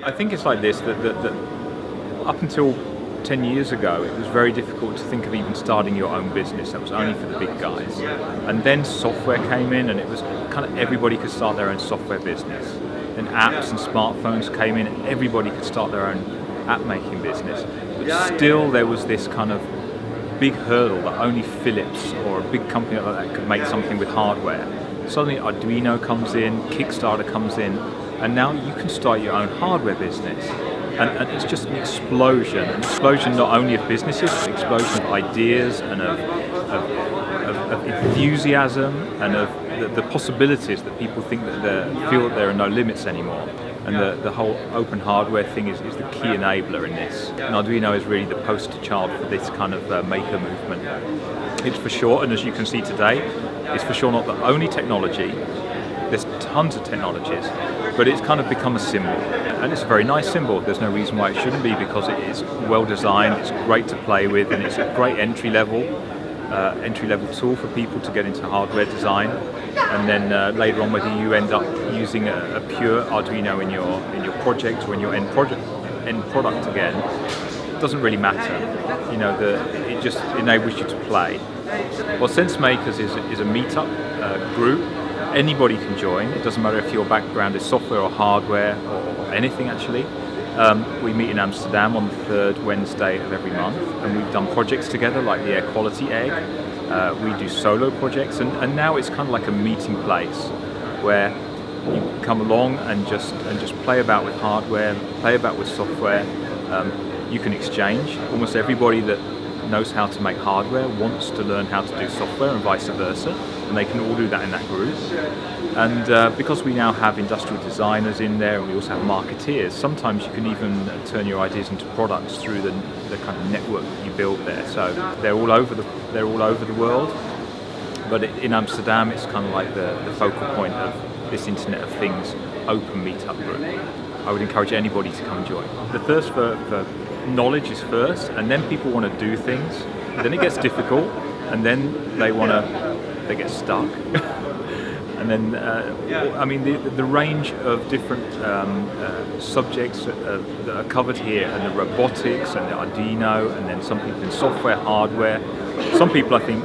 I think it's like this, that up until 10 years ago, it was very difficult to think of even starting your own business. That was only for the big guys. And then software came in, and it was kind of everybody could start their own software business. Then apps and smartphones came in, and everybody could start their own app making business. But still there was this kind of big hurdle that only Philips or a big company like that could make something with hardware. Suddenly Arduino comes in, Kickstarter comes in, and now you can start your own hardware business. And it's just an explosion not only of businesses, but an explosion of ideas and of enthusiasm and of the possibilities that people think that feel that there are no limits anymore. And the whole open hardware thing is the key enabler in this. And Arduino is really the poster child for this kind of maker movement. It's for sure, and as you can see today, it's for sure not the only technology. There's tons of technologies, but it's kind of become a symbol. And it's a very nice symbol. There's no reason why it shouldn't be, because it is well designed, it's great to play with, and it's a great entry level tool for people to get into hardware design. And then later on, whether you end up using a pure Arduino in your project or in your end product again, doesn't really matter. You know, it just enables you to play. Well, SenseMakers is a meetup group. Anybody can join. It doesn't matter if your background is software or hardware or anything actually. We meet in Amsterdam on the third Wednesday of every month, and we've done projects together like the Air Quality Egg. We do solo projects, and now it's kind of like a meeting place where you come along and just play about with hardware, play about with software. You can exchange. Almost everybody that knows how to make hardware wants to learn how to do software, and vice versa, and they can all do that in that group. And because we now have industrial designers in there, and we also have marketeers, sometimes you can even turn your ideas into products through the kind of network that you build there. So they're all over the world, but in Amsterdam it's kind of like the focal point of this Internet of Things open meetup group. I would encourage anybody to come and join. The thirst for knowledge is first, and then people want to do things. Then it gets difficult, and then they get stuck. And then, I mean, the range of different subjects that are covered here, and the robotics and the Arduino, and then some people in software, hardware. Some people, I think,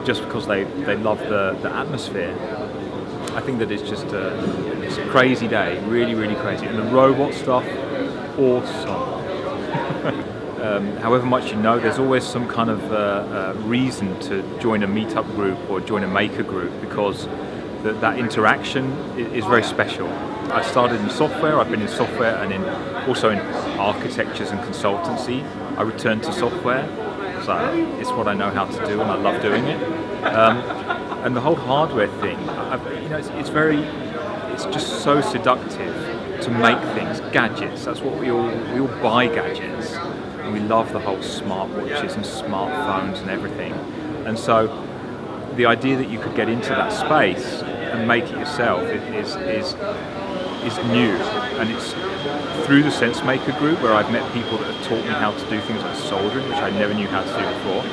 just because they love the atmosphere. I think that it's just it's a crazy day, really, really crazy. And the robot stuff, awesome. However much you know, there's always some kind of reason to join a meetup group or join a maker group, because that interaction is very special. I started in software, I've been in software and also in architectures and consultancy. I returned to software, so it's what I know how to do and I love doing it. And the whole hardware thing, it's just so seductive to make things, gadgets. That's what we all buy gadgets, and we love the whole smartwatches and smartphones and everything. And so the idea that you could get into that space and make it yourself is new, and it's through the SenseMaker group where I've met people that have taught me how to do things like soldering, which I never knew how to do before.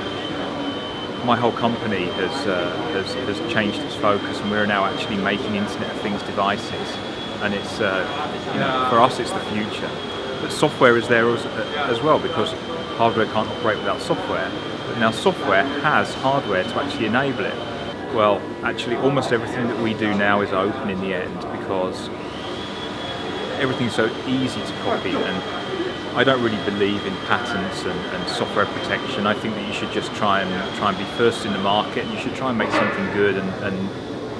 My whole company has changed its focus, and we're now actually making Internet of Things devices, and it's for us it's the future. But software is there as well, because hardware can't operate without software. But now software has hardware to actually enable it. Well, actually almost everything that we do now is open in the end, because everything's so easy to copy, and I don't really believe in patents and software protection. I think that you should just try and be first in the market, and you should try and make something good, and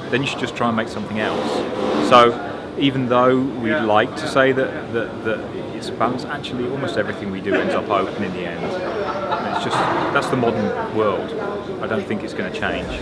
then you should just try and make something else. So even though we'd like to say that it's a balance, actually almost everything we do ends up open in the end. And it's just, that's the modern world. I don't think it's going to change.